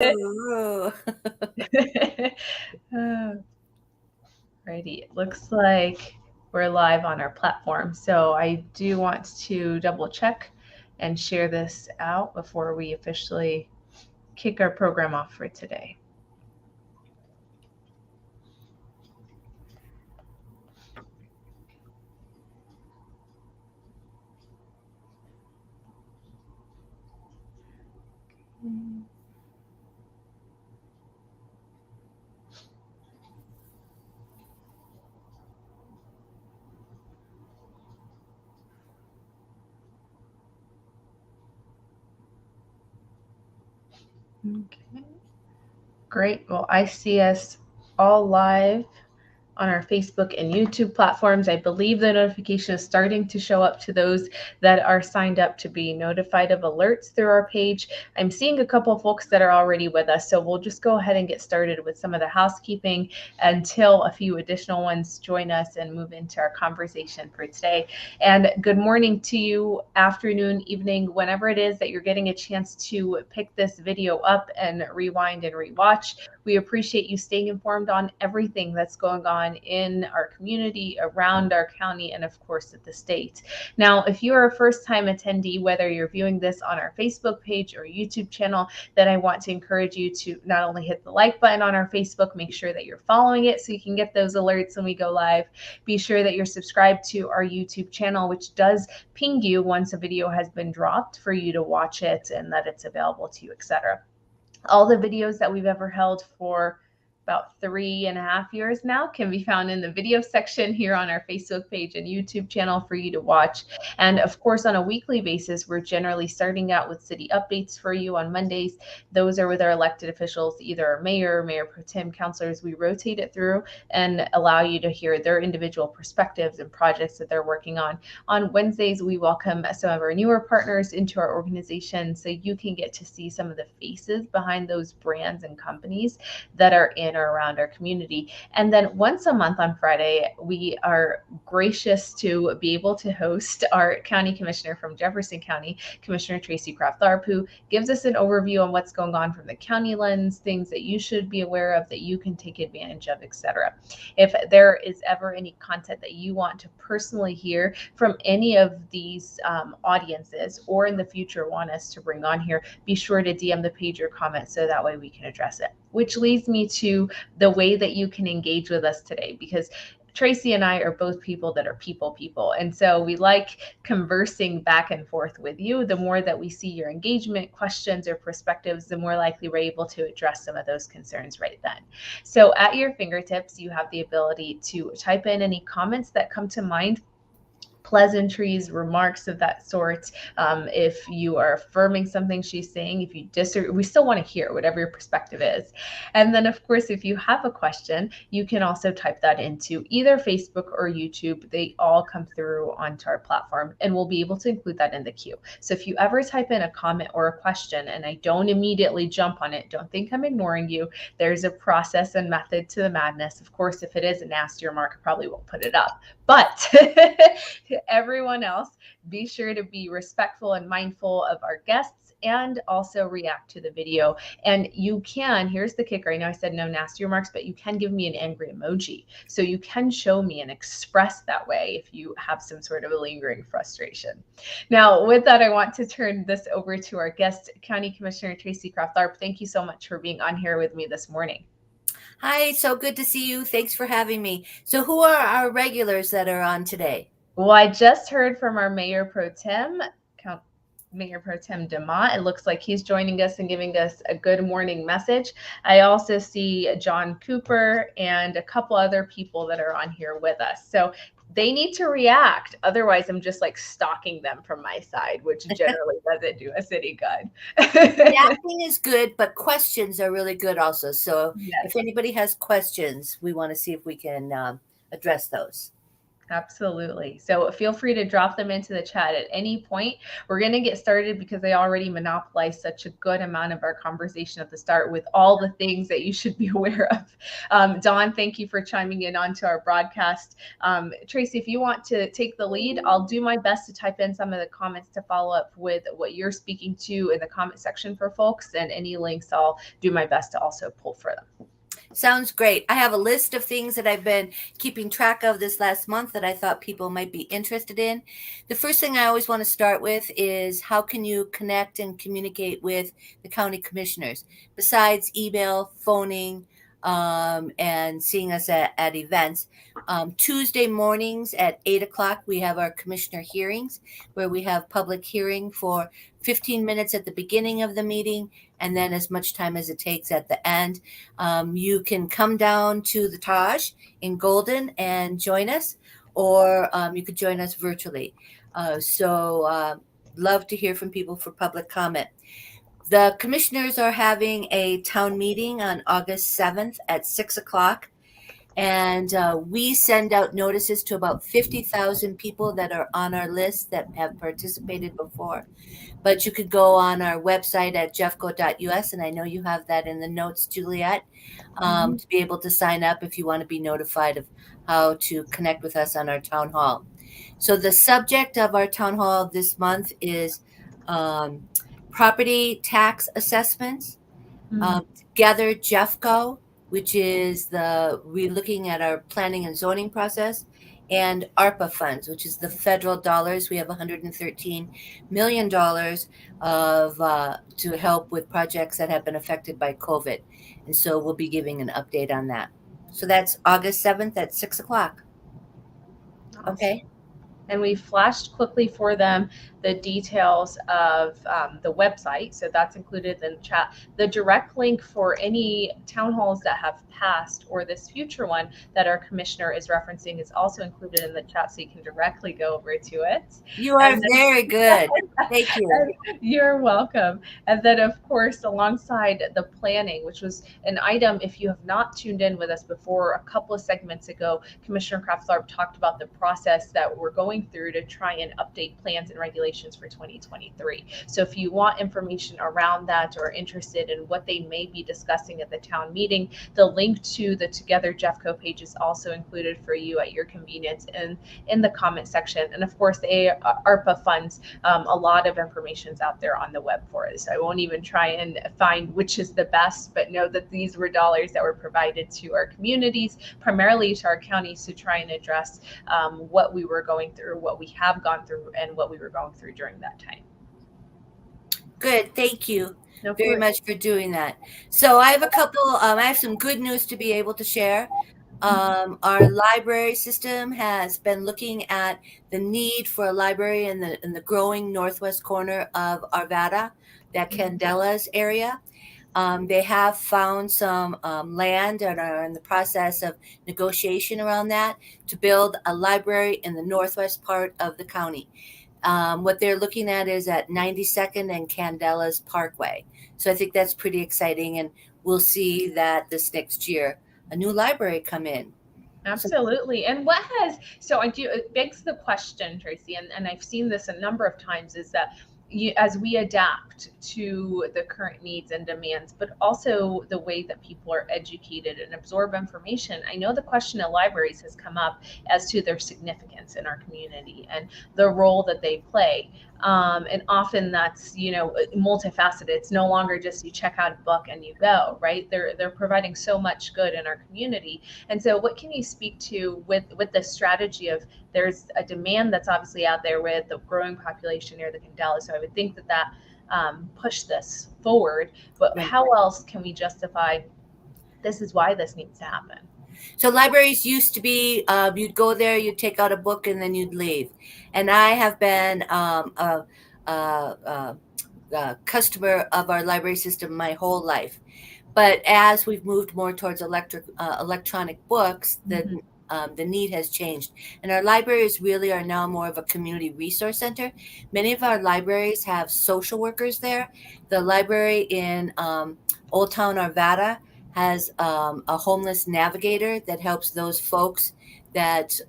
Ooh. Righty, it looks like we're live on our platform. So I do want to double check and share this out before we officially kick our program off for today. Okay. Great. Well, I see us all live on our Facebook and YouTube platforms. I believe the notification is starting to show up to those that are signed up to be notified of alerts through our page. I'm seeing a couple of folks that are already with us, so we'll just go ahead and get started with some of the housekeeping until a few additional ones join us and move into our conversation for today. And good morning to you, afternoon, evening, whenever it is that you're getting a chance to pick this video up and rewind and rewatch. We appreciate you staying informed on everything that's going on in our community, around our county, and of course at the state. Now, if you are a first-time attendee, whether you're viewing this on our Facebook page or YouTube channel, then I want to encourage you to not only hit the like button on our Facebook, make sure that you're following it so you can get those alerts when we go live. Be sure that you're subscribed to our YouTube channel, which does ping you once a video has been dropped for you to watch it and that it's available to you, etc. All the videos that we've ever held for about 3.5 years now can be found in the video section here on our Facebook page and YouTube channel for you to watch. And of course, on a weekly basis, we're generally starting out with city updates for you on Mondays. Those are with our elected officials, either our mayor, mayor pro tem, councilors. We rotate it through and allow you to hear their individual perspectives and projects that they're working on. On Wednesdays, we welcome some of our newer partners into our organization so you can get to see some of the faces behind those brands and companies that are in or around our community. And then once a month on Friday, we are gracious to be able to host our county commissioner from Jefferson County, Commissioner Tracy Kraft-Tharp, who gives us an overview on what's going on from the county lens, things that you should be aware of that you can take advantage of, etc. If there is ever any content that you want to personally hear from any of these audiences or in the future want us to bring on here, be sure to DM the page or comment so that way we can address it. Which leads me to the way that you can engage with us today, because Tracy and I are both people that are people. And so we like conversing back and forth with you. The more that we see your engagement, questions, or perspectives, the more likely we're able to address some of those concerns right then. So at your fingertips, you have the ability to type in any comments that come to mind, pleasantries, remarks of that sort. If you are affirming something she's saying, if you disagree, we still want to hear whatever your perspective is. And then, of course, if you have a question, you can also type that into either Facebook or YouTube. They all come through onto our platform, and we'll be able to include that in the queue. So if you ever type in a comment or a question and I don't immediately jump on it, don't think I'm ignoring you. There's a process and method to the madness. Of course, if it is a nasty remark, I probably won't put it up. But to everyone else, be sure to be respectful and mindful of our guests and also react to the video. And you can, here's the kicker. I know I said no nasty remarks, but you can give me an angry emoji. So you can show me and express that way if you have some sort of a lingering frustration. Now, with that, I want to turn this over to our guest, County Commissioner Tracy Kraft-Tharp. Thank you so much for being on here with me this morning. Hi, so good to see you. Thanks for having me. So who are our regulars that are on today? Well, I just heard from our Mayor Pro Tem, Mayor Pro Tem DeMott. It looks like he's joining us and giving us a good morning message. I also see John Cooper and a couple other people that are on here with us. So they need to react. Otherwise, I'm just like stalking them from my side, which generally doesn't do us any good. Reacting is good, but questions are really good also. So Yes. if anybody has questions, we want to see if we can address those. Absolutely. So feel free to drop them into the chat at any point. We're going to get started because they already monopolized such a good amount of our conversation at the start with all the things that you should be aware of. Dawn, thank you for chiming in onto our broadcast. Tracy, if you want to take the lead, I'll do my best to type in some of the comments to follow up with what you're speaking to in the comment section for folks, and any links I'll do my best to also pull for them. Sounds great. I have a list of things that I've been keeping track of this last month that I thought people might be interested in. The first thing I always want to start with is how can you connect and communicate with the county commissioners besides email, phoning, and seeing us at events. Tuesday mornings at 8 o'clock, we have our commissioner hearings where we have public hearing for 15 minutes at the beginning of the meeting and then as much time as it takes at the end. You can come down to the Taj in Golden and join us, or you could join us virtually. Love to hear from people for public comment. The commissioners are having a town meeting on August 7th at 6 o'clock. And we send out notices to about 50,000 people that are on our list that have participated before. But you could go on our website at jeffco.us, and I know you have that in the notes, Juliet, to be able to sign up if you want to be notified of how to connect with us on our town hall. So the subject of our town hall this month is property tax assessments. Together, Jeffco, which is we're looking at our planning and zoning process, and ARPA funds, which is the federal dollars. We have $113 million to help with projects that have been affected by COVID. And so we'll be giving an update on that. So that's August 7th at 6 o'clock. Awesome. Okay. And we flashed quickly for them the details of the website. So that's included in the chat. The direct link for any town halls that have passed or this future one that our commissioner is referencing is also included in the chat. So you can directly go over to it. You are very good. Thank you. You're welcome. And then, of course, alongside the planning, which was an item, if you have not tuned in with us before, a couple of segments ago, Commissioner Kraft-Tharp talked about the process that we're going through to try and update plans and regulations for 2023. So if you want information around that or interested in what they may be discussing at the town meeting, the link to the Together Jeffco page is also included for you at your convenience and in the comment section. And of course, the ARPA funds, a lot of information is out there on the web for it. So I won't even try and find which is the best, but know that these were dollars that were provided to our communities, primarily to our counties, to try and address what we were going through, what we have gone through, and what we were going through during that time. Good. Thank you very much for doing that. So I have a couple, I have some good news to be able to share. Our library system has been looking at the need for a library in the growing northwest corner of Arvada, that Candelas area. They have found some land and are in the process of negotiation around that to build a library in the northwest part of the county. What they're looking at is at 92nd and Candelas Parkway. So I think that's pretty exciting, and we'll see that this next year a new library come in. Absolutely. And it begs the question, Tracy, and I've seen this a number of times, is that as we adapt to the current needs and demands, but also the way that people are educated and absorb information, I know the question of libraries has come up as to their significance in our community and the role that they play. And often that's, multifaceted. It's no longer just you check out a book and you go, right? They're providing so much good in our community. And so what can you speak to with the strategy of, there's a demand that's obviously out there with the growing population near the Candela. So I would think that push this forward, but right. How else can we justify this is why this needs to happen? So libraries used to be, you'd go there, you'd take out a book, and then you'd leave. And I have been a customer of our library system my whole life. But as we've moved more towards electronic books, the need has changed. And our libraries really are now more of a community resource center. Many of our libraries have social workers there. The library in Old Town Arvada has a homeless navigator that helps those folks that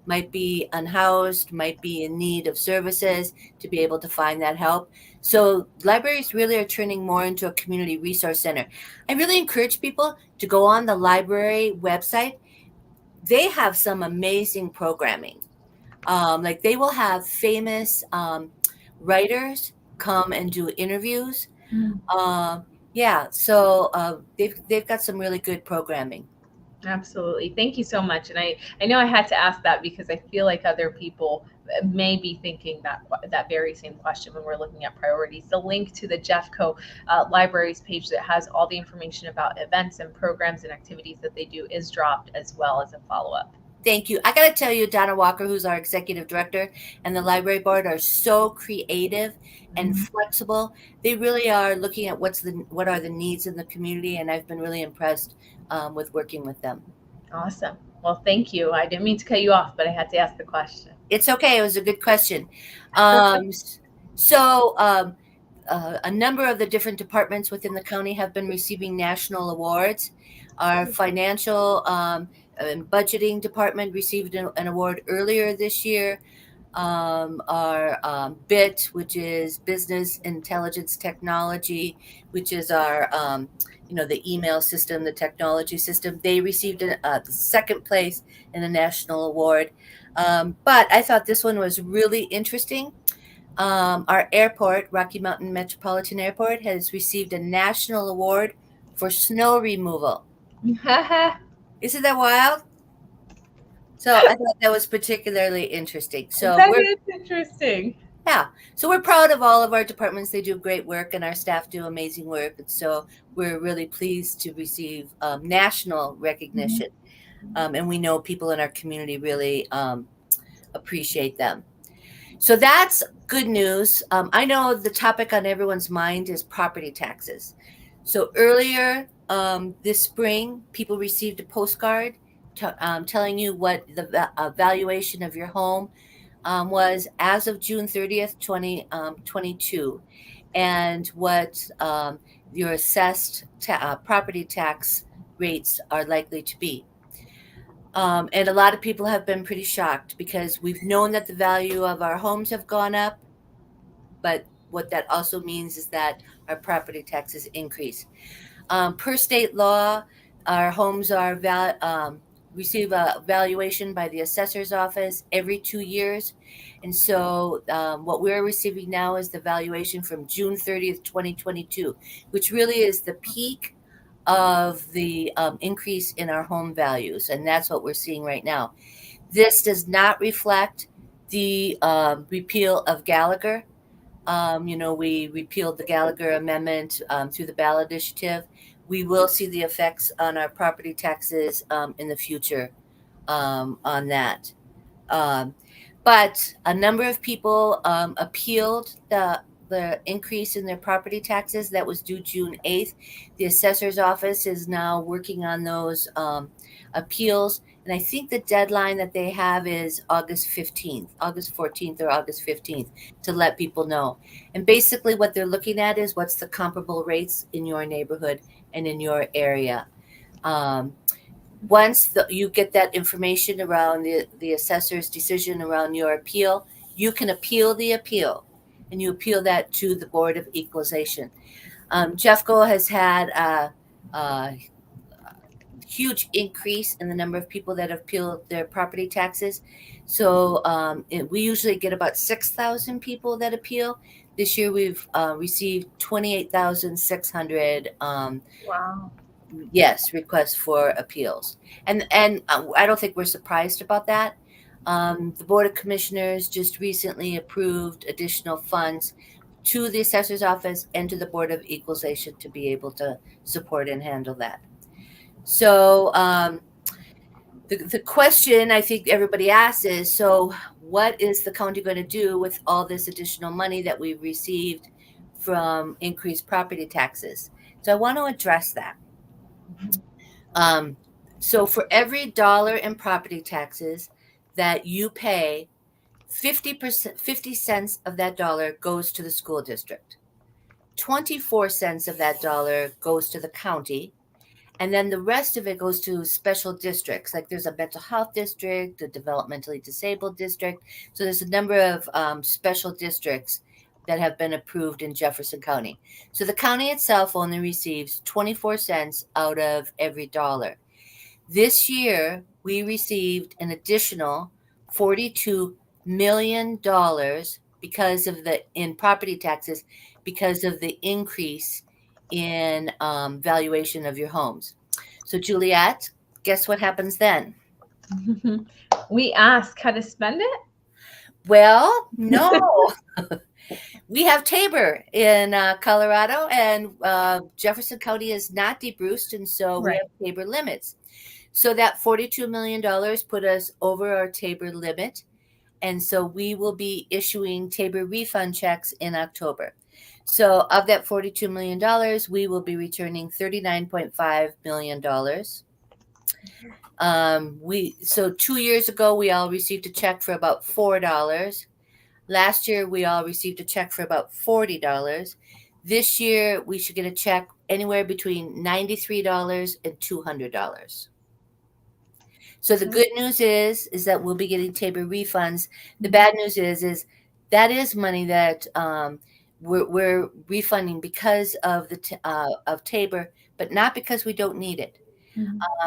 might be unhoused, might be in need of services, to be able to find that help. So libraries really are turning more into a community resource center. I really encourage people to go on the library website. They have some amazing programming. Like they will have famous writers come and do interviews. Mm. Yeah, so they've got some really good programming. Absolutely. Thank you so much. And I know I had to ask that because I feel like other people may be thinking that very same question when we're looking at priorities. The link to the Jeffco libraries page that has all the information about events and programs and activities that they do is dropped, as well as a follow-up. Thank you. I got to tell you, Donna Walker, who's our executive director, and the library board are so creative and flexible. They really are looking at what are the needs in the community, and I've been really impressed with working with them. Awesome. Well, thank you. I didn't mean to cut you off, but I had to ask the question. It's okay. It was a good question. Um, so, a number of the different departments within the county have been receiving national awards. Our financial and budgeting department received an award earlier this year. Our BIT, which is Business Intelligence Technology, which is our the email system, the technology system. They received the second place in a national award. But I thought this one was really interesting. Our airport, Rocky Mountain Metropolitan Airport, has received a national award for snow removal. Isn't that wild? So I thought that was particularly interesting. So That is interesting. yeah, so we're proud of all of our departments. They do great work, and our staff do amazing work. And so we're really pleased to receive national recognition. And we know people in our community really appreciate them. So that's good news. I know the topic on everyone's mind is property taxes. So earlier this spring, people received a postcard telling you what the valuation of your home was as of June 30th, 2022, and what your assessed property tax rates are likely to be. And a lot of people have been pretty shocked because we've known that the value of our homes have gone up, but what that also means is that our property taxes increase. Per state law, our homes are receive a valuation by the assessor's office every 2 years. And so what we're receiving now is the valuation from June 30th, 2022, which really is the peak of the increase in our home values. And that's what we're seeing right now. This does not reflect the repeal of Gallagher. We repealed the Gallagher Amendment through the ballot initiative. We will see the effects on our property taxes in the future on that. But a number of people appealed the increase in their property taxes that was due June 8th. The assessor's office is now working on those appeals. And I think the deadline that they have is August 15th, August 14th or August 15th to let people know. And basically what they're looking at is what's the comparable rates in your neighborhood and in your area. Once you get that information around the assessor's decision around your appeal, you can appeal the appeal, and you appeal that to the Board of Equalization. Jeffco has had a huge increase in the number of people that have appealed their property taxes. So we usually get about 6,000 people that appeal. This year we've received 28,600 Wow. yes, requests for appeals. And I don't think we're surprised about that. The Board of Commissioners just recently approved additional funds to the assessor's office and to the Board of Equalization to be able to support and handle that. So the question I think everybody asks is, so what is the county going to do with all this additional money that we've received from increased property taxes? So I want to address that. So for every dollar in property taxes that you pay, 50 cents of that dollar goes to the school district. 24 cents of that dollar goes to the county, And then the rest of it goes to special districts. Like there's a mental health district, a developmentally disabled district. So there's a number of special districts that have been approved in Jefferson County. So the county itself only receives 24 cents out of every dollar. This year, we received an additional $42 million because of the in property taxes, because of the increase in valuation of your homes. So, Juliet, guess what happens then? We ask how to spend it. Well, no. We have Tabor in Colorado, and Jefferson County is not de-Bruced, and so we Right. have Tabor limits. So that $42 million put us over our Tabor limit. And so we will be issuing Tabor refund checks in October. So of that $42 million, we will be returning $39.5 million. So 2 years ago, we all received a check for about $4. Last year, we all received a check for about $40. This year, we should get a check anywhere between $93 and $200. So the good news is that we'll be getting Tabor refunds. The bad news is that is money that we're refunding because of of Tabor, but not because we don't need it.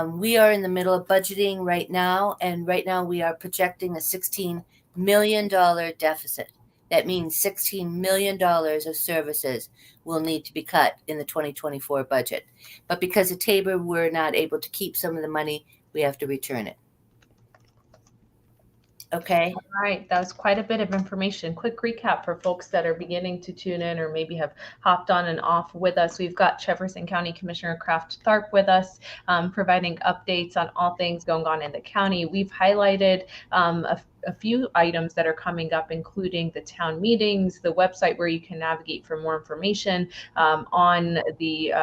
We are in the middle of budgeting right now, and right now we are projecting a $16 million deficit. That means $16 million of services will need to be cut in the 2024 budget. But because of Tabor, we're not able to keep some of the money. We have to return it. Okay. All right, that was quite a bit of information. Quick recap for folks that are beginning to tune in or maybe have hopped on and off with us. We've got Jefferson County Commissioner Kraft-Tharp with us, providing updates on all things going on in the county. We've highlighted a few items that are coming up, including the town meetings, the website where you can navigate for more information on the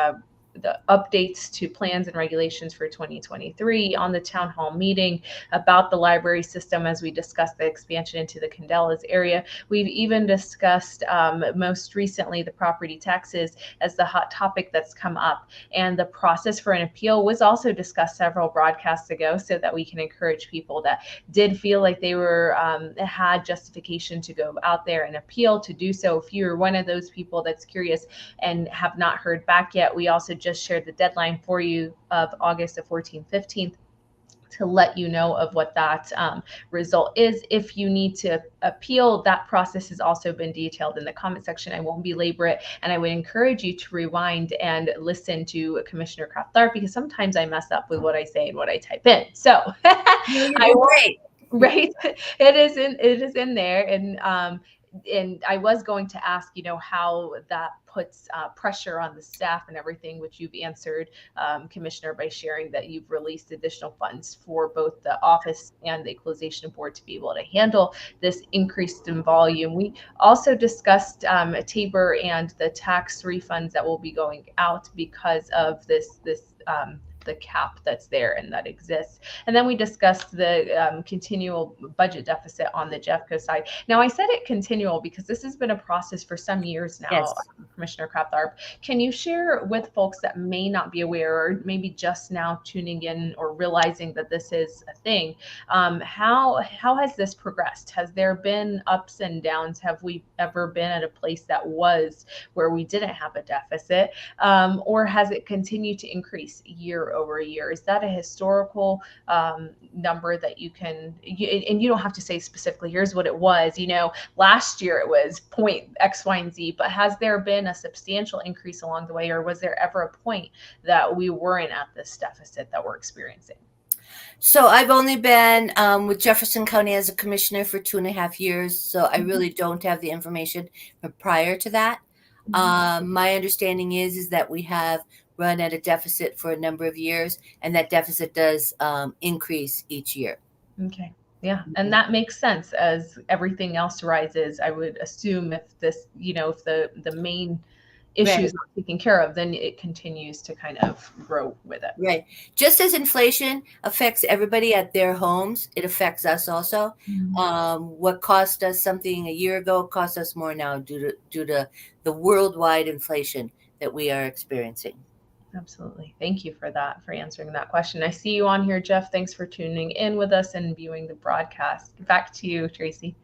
updates to plans and regulations for 2023, on the town hall meeting about the library system as we discussed the expansion into the Candelas area. We've even discussed most recently the property taxes as the hot topic that's come up, and the process for an appeal was also discussed several broadcasts ago, so that we can encourage people that did feel like they were had justification to go out there and appeal to do so. If you're one of those people that's curious and have not heard back yet, we also just shared the deadline for you of August the 14th, 15th to let you know of what that result is. If you need to appeal, that process has also been detailed in the comment section. I won't belabor it, and I would encourage you to rewind and listen to Commissioner Kraft-Tharp, because sometimes I mess up with what I say and what I type in. So I Great. Right, it is in there, and I was going to ask, how that puts pressure on the staff and everything, which you've answered, Commissioner, by sharing that you've released additional funds for both the office and the equalization board to be able to handle this increase in volume. We also discussed Tabor and the tax refunds that will be going out because of this the cap that's there and that exists. And then we discussed the continual budget deficit on the Jeffco side. Now, I said it continual because this has been a process for some years now. Yes. Commissioner Kraft-Tharp, can you share with folks that may not be aware, or maybe just now tuning in or realizing that this is a thing, how has this progressed? Has there been ups and downs? Have we ever been at a place that was where we didn't have a deficit, or has it continued to increase year over year? Is that a historical number that you can, and you don't have to say specifically, here's what it was, last year it was point X, Y, and Z, but has there been a substantial increase along the way, or was there ever a point that we weren't at this deficit that we're experiencing? So I've only been with Jefferson County as a commissioner for 2.5 years, so I really don't have the information from prior to that. My understanding is that we have run at a deficit for a number of years, and that deficit does increase each year. Okay. Yeah. And that makes sense as everything else rises. I would assume if this, if the main issues are taken care of, then it continues to kind of grow with it. Right. Just as inflation affects everybody at their homes, it affects us also. What cost us something a year ago costs us more now due to the worldwide inflation that we are experiencing. Absolutely. Thank you for that, for answering that question. I see you on here, Jeff. Thanks for tuning in with us and viewing the broadcast. Back to you, Tracy.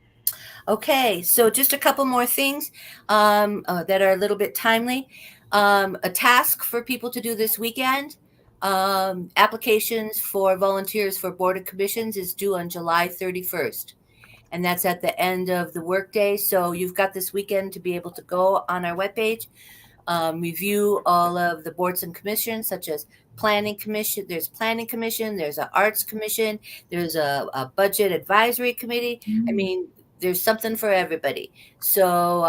Okay, so just a couple more things that are a little bit timely. A task for people to do this weekend. Applications for volunteers for board of commissions is due on July 31st. And that's at the end of the workday. So you've got this weekend to be able to go on our webpage, review all of the boards and commissions, such as planning commission. There's planning commission, there's an arts commission, there's a budget advisory committee. I mean, there's something for everybody. So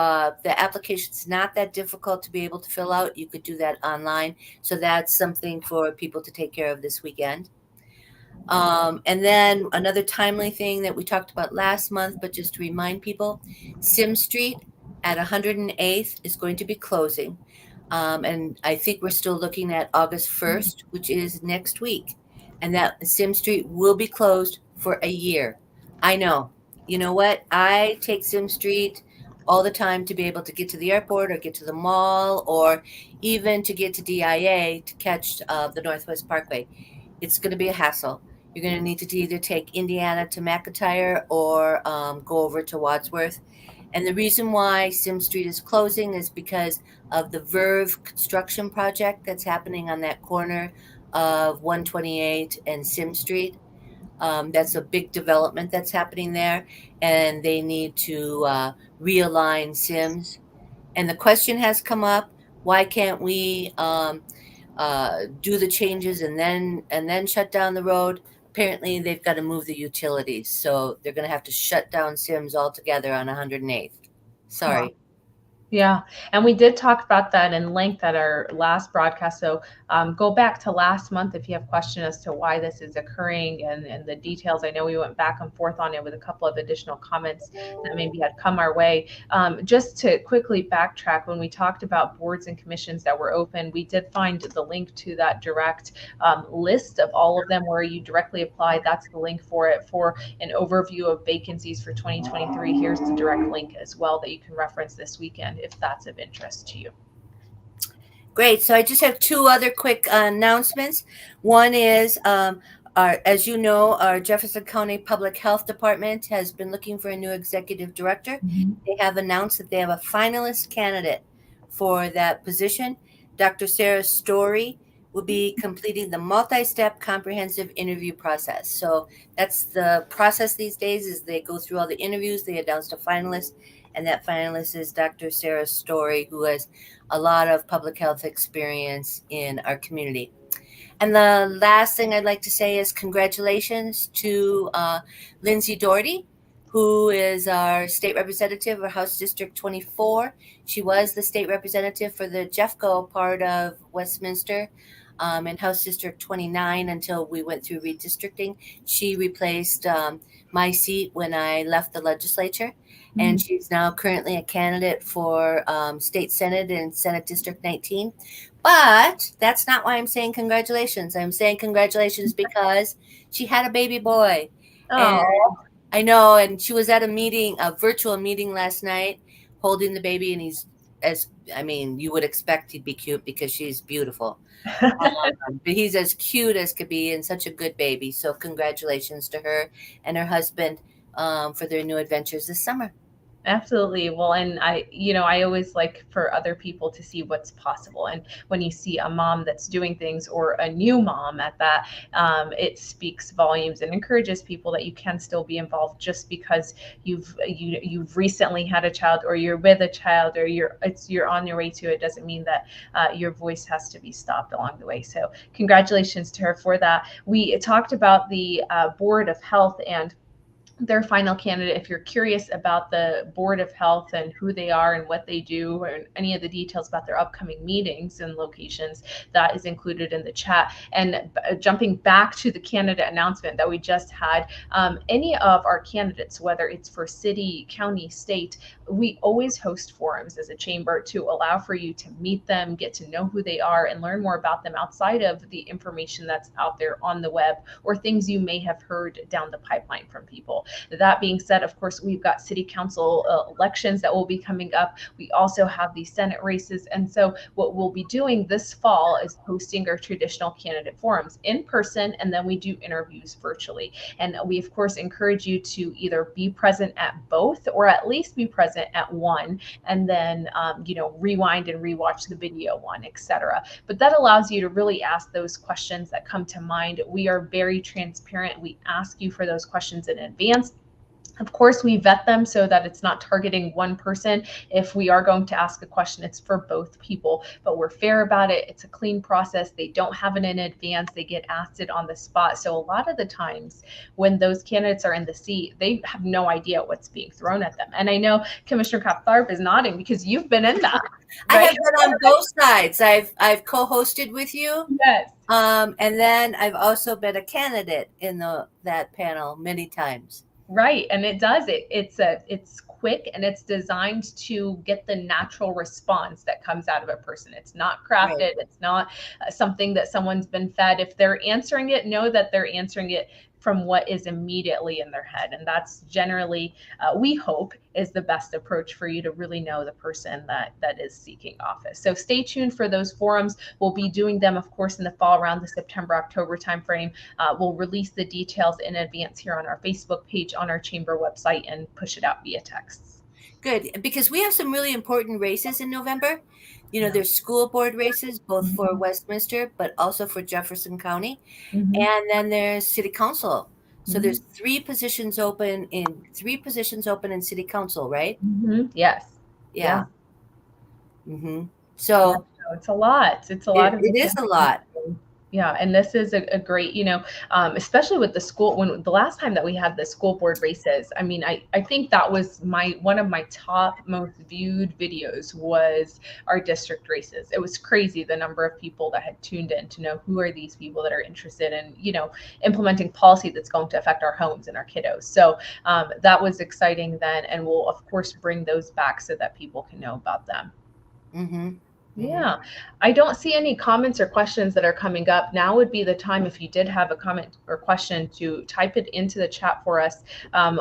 the application's not that difficult to be able to fill out. You could do that online. So that's something for people to take care of this weekend. And then another timely thing that we talked about last month, but just to remind people, Sim Street at 108th is going to be closing. And I think we're still looking at August 1st, which is next week. And that Sim Street will be closed for a year. I know. You know what? I take Sim Street all the time to be able to get to the airport or get to the mall or even to get to DIA to catch the Northwest Parkway. It's going to be a hassle. You're going to need to either take Indiana to McIntyre or go over to Wadsworth. And the reason why Sim Street is closing is because of the Verve construction project that's happening on that corner of 128 and Sim Street. That's a big development that's happening there, and they need to realign Sims. And the question has come up: why can't we do the changes and then shut down the road? Apparently, they've got to move the utilities, so they're going to have to shut down Sims altogether on 108th. Wow. Sorry. Yeah, and we did talk about that in length at our last broadcast. So go back to last month if you have questions as to why this is occurring and the details. I know we went back and forth on it with a couple of additional comments that maybe had come our way. Just to quickly backtrack, when we talked about boards and commissions that were open, we did find the link to that direct list of all of them where you directly apply. That's the link for it. For an overview of vacancies for 2023, here's the direct link as well that you can reference this weekend if that's of interest to you. Great. So I just have two other quick announcements. One is, as you know, our Jefferson County Public Health Department has been looking for a new executive director. They have announced that they have a finalist candidate for that position. Dr. Sarah Story will be completing the multi-step comprehensive interview process. So that's the process these days is they go through all the interviews, they announced a finalist, and that finalist is Dr. Sarah Story, who has a lot of public health experience in our community. And the last thing I'd like to say is congratulations to Lindsay Doherty, who is our state representative of House District 24. She was the state representative for the Jeffco part of Westminster in House District 29 until we went through redistricting. She replaced my seat when I left the legislature, and she's now currently a candidate for state senate in Senate District 19. But that's not why I'm saying congratulations. I'm saying congratulations because she had a baby boy. And I know, and she was at a virtual meeting last night holding the baby, and you would expect he'd be cute because she's beautiful. But he's as cute as could be and such a good baby. So congratulations to her and her husband for their new adventures this summer. Absolutely. Well, and I always like for other people to see what's possible. And when you see a mom that's doing things or a new mom at that, it speaks volumes and encourages people that you can still be involved just because you've recently had a child or you're with a child or you're on your way to it doesn't mean that your voice has to be stopped along the way. So congratulations to her for that. We talked about the Board of Health and their final candidate. If you're curious about the Board of Health and who they are and what they do or any of the details about their upcoming meetings and locations, that is included in the chat. And jumping back to the candidate announcement that we just had, any of our candidates, whether it's for city, county, state, we always host forums as a chamber to allow for you to meet them, get to know who they are, and learn more about them outside of the information that's out there on the web or things you may have heard down the pipeline from people. schedule. That being said, of course, we've got city council elections that will be coming up. We also have the Senate races. And so what we'll be doing this fall is hosting our traditional candidate forums in person, and then we do interviews virtually. And we, of course, encourage you to either be present at both or at least be present at one, and then, rewind and rewatch the video one, etc. But that allows you to really ask those questions that come to mind. We are very transparent. We ask you for those questions in advance. Of course, we vet them so that it's not targeting one person. If we are going to ask a question, it's for both people, but we're fair about it. It's a clean process. They don't have it in advance. They get asked it on the spot. So a lot of the times when those candidates are in the seat, they have no idea what's being thrown at them. And I know Commissioner Kraft-Tharp is nodding because you've been in that. Right? I have been on both sides. I've co-hosted with you. Yes. And then I've also been a candidate in that panel many times. Right. And it's quick, and it's designed to get the natural response that comes out of a person. It's not crafted. Right. It's not something that someone's been fed. If they're answering it, know that they're answering it from what is immediately in their head. And that's generally, we hope, is the best approach for you to really know the person that is seeking office. So stay tuned for those forums. We'll be doing them, of course, in the fall around the September, October timeframe. We'll release the details in advance here on our Facebook page, on our chamber website, and push it out via texts. Good, because we have some really important races in November. There's school board races, both for Westminster, but also for Jefferson County. And then there's city council. So there's three positions open in city council, right? Yes. Yeah. So it's a lot. It's a lot. It is a lot. Yeah, and this is a great, especially with the school, when the last time that we had the school board races, I mean, I think that was one of my top most viewed videos was our district races. It was crazy the number of people that had tuned in to know who are these people that are interested in, implementing policy that's going to affect our homes and our kiddos. So that was exciting then, and we'll of course bring those back so that people can know about them. Yeah, I don't see any comments or questions that are coming up. Now would be the time, if you did have a comment or question, to type it into the chat for us.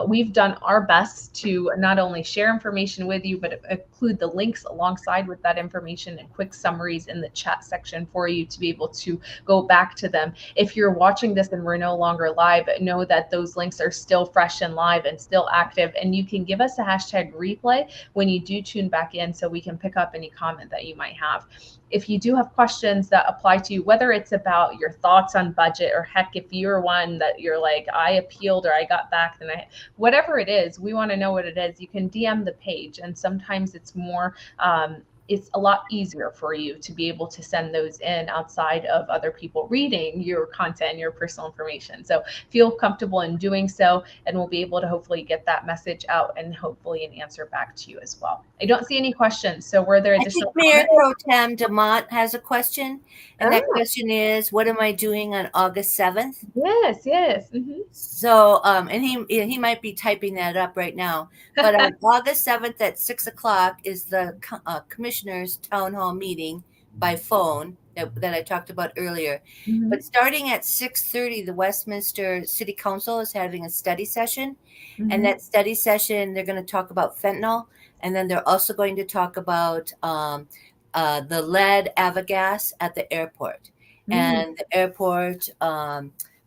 We've done our best to not only share information with you, but include the links alongside with that information and quick summaries in the chat section for you to be able to go back to them. If you're watching this and we're no longer live, know that those links are still fresh and live and still active, and you can give us a hashtag replay when you do tune back in so we can pick up any comment that you might have. If you do have questions that apply to you, whether it's about your thoughts on budget, or heck, if you're one that you're like, I appealed or I got back, then whatever it is, we want to know what it is. You can DM the page, and sometimes it's more it's a lot easier for you to be able to send those in outside of other people reading your content, your personal information. So feel comfortable in doing so, and we'll be able to hopefully get that message out and hopefully an answer back to you as well. I don't see any questions. So were there additional comments? Mayor Pro Tem DeMott has a question, and that question is, what am I doing on August 7th? Yes. So, and he might be typing that up right now, but on August 7th at 6:00 is the commissioners town hall meeting by phone that I talked about earlier. But starting at 6:30, the Westminster City Council is having a study session. And that study session, they're going to talk about fentanyl. And then they're also going to talk about the lead avogas at the airport. And the airport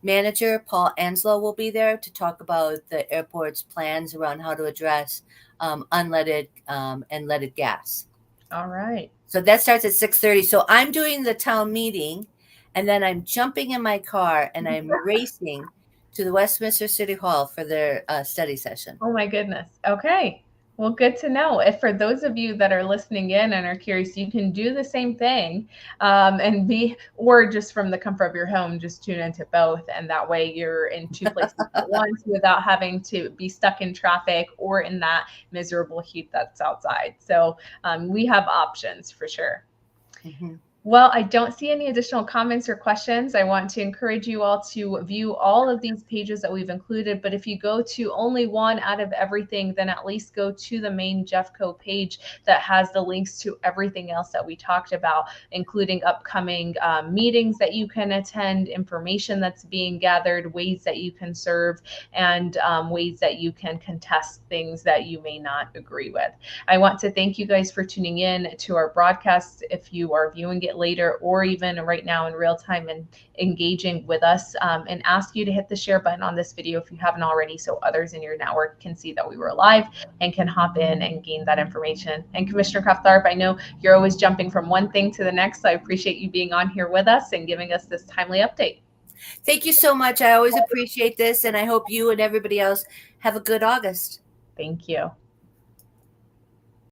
manager, Paul Anslow, will be there to talk about the airport's plans around how to address unleaded and leaded gas. All right. So that starts at 6:30. So I'm doing the town meeting, and then I'm jumping in my car and I'm racing to the Westminster City Hall for their study session. Oh my goodness. Okay. Well, good to know. If for those of you that are listening in and are curious, you can do the same thing or just from the comfort of your home, just tune into both. And that way you're in two places at once without having to be stuck in traffic or in that miserable heat that's outside. So we have options for sure. Well, I don't see any additional comments or questions. I want to encourage you all to view all of these pages that we've included, but if you go to only one out of everything, then at least go to the main Jeffco page that has the links to everything else that we talked about, including upcoming meetings that you can attend, information that's being gathered, ways that you can serve, and ways that you can contest things that you may not agree with. I want to thank you guys for tuning in to our broadcast. If you are viewing it later or even right now in real time and engaging with us, and ask you to hit the share button on this video if you haven't already, so others in your network can see that we were live and can hop in and gain that information. And Commissioner Kraft-Tharp, I know you're always jumping from one thing to the next, so I appreciate you being on here with us and giving us this timely update. Thank you so much. I always appreciate this, and I hope you and everybody else have a good August. Thank you.